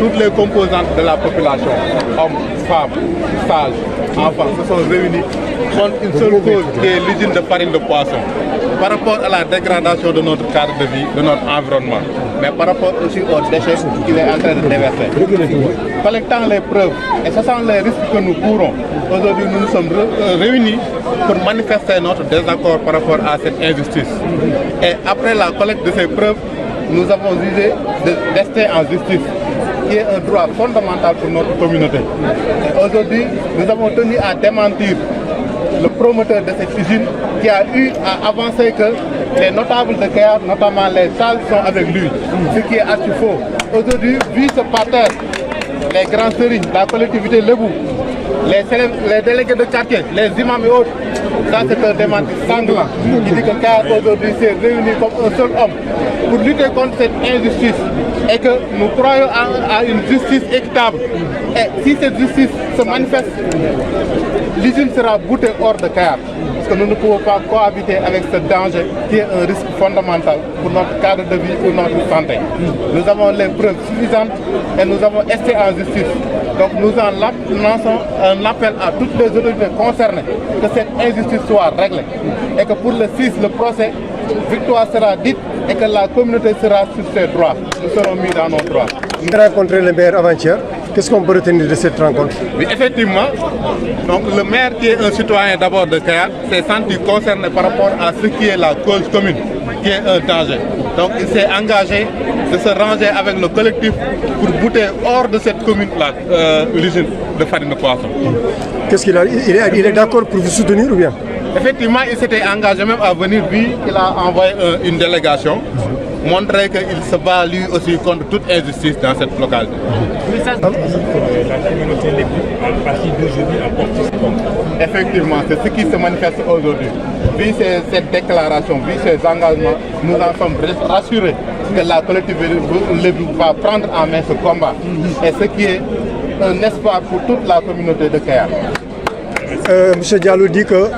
toutes les composantes de la population, hommes, femmes, sages, enfants, se sont réunis contre une seule cause qui est l'usine de farine de poisson. Par rapport à la dégradation de notre cadre de vie, de notre environnement, mais par rapport aussi aux déchets qu'il est en train de déverser. Collectant les preuves et sachant les risques que nous courons, aujourd'hui nous nous sommes réunis pour manifester notre désaccord par rapport à cette injustice. Et après la collecte de ces preuves, nous avons jugé de rester en justice, qui est un droit fondamental pour notre communauté. Et aujourd'hui, nous avons tenu à démentir le promoteur de cette usine qui a eu à avancer que les notables de Kayar, notamment les salles, sont avec lui, ce qui est archi faux. Aujourd'hui, vu ce parterre, les grands sérieux, la collectivité Lebou, les délégués de quartier, les imams et autres, ça c'est un démenti sanglant qui dit que Kayar aujourd'hui s'est réuni comme un seul homme pour lutter contre cette injustice et que nous croyons à une justice équitable. Et si cette justice se manifeste, l'usine sera boutée hors de Kayar. Parce que nous ne pouvons pas cohabiter avec ce danger qui est un risque fondamental pour notre cadre de vie, pour notre santé. Nous avons les preuves suffisantes et nous avons esté en justice. Donc nous en lançons un appel à toutes les autorités concernées que cette injustice soit réglée. Et que pour le 6, le procès, victoire sera dite et que la communauté sera sur ses droits. Nous serons mis dans nos droits. Vous avez rencontré le maire avant-hier. Qu'est-ce qu'on peut retenir de cette rencontre? Oui, effectivement, donc le maire qui est un citoyen d'abord de Kayar s'est senti concerné par rapport à ce qui est la cause commune, qui est un danger. Donc il s'est engagé de se ranger avec le collectif pour bouter hors de cette commune-là l'usine de farine de poisson. Qu'est-ce qu'il a? Il est d'accord pour vous soutenir ou bien? Effectivement, il s'était engagé même à venir, lui, il a envoyé une délégation, montrer qu'il se bat lui aussi contre toute injustice dans cette localité. La communauté à partir d'aujourd'hui a porté ce combat. Effectivement, c'est ce qui se manifeste aujourd'hui. Vu cette déclaration, vu ces engagements, nous en sommes rassurés que la collectivité va prendre en main ce combat. Et ce qui est un espoir pour toute la communauté de Kayar. M. Diallo dit que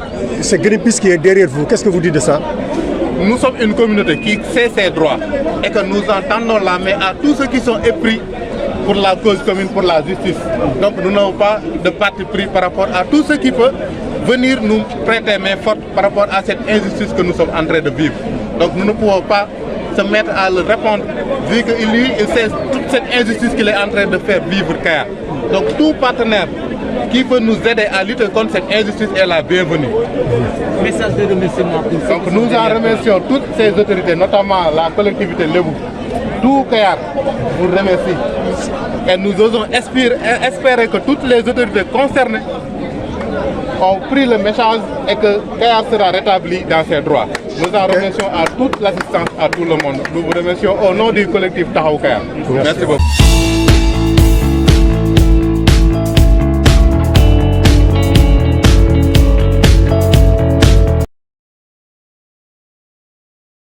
c'est Greenpeace qui est derrière vous. Qu'est-ce que vous dites de ça? Nous sommes une communauté qui sait ses droits et que nous entendons la main à tous ceux qui sont épris pour la cause commune, pour la justice. Donc nous n'avons pas de parti pris par rapport à tout ce qui peut venir nous prêter main forte par rapport à cette injustice que nous sommes en train de vivre. Donc nous ne pouvons pas se mettre à le répondre vu que lui, il sait toute cette injustice qu'il est en train de faire vivre Kayar. Donc tout partenaire qui peut nous aider à lutter contre cette injustice est la bienvenue. Message de remerciement pour donc nous en remercions toutes ces autorités, notamment la collectivité Lebou. Tout Kayar vous remercie. Et nous osons espérer que toutes les autorités concernées ont pris le message et que Kayar sera rétabli dans ses droits. Nous en remercions à toute l'assistance, à tout le monde. Nous vous remercions au nom du collectif Tahaou Kayar. Merci beaucoup.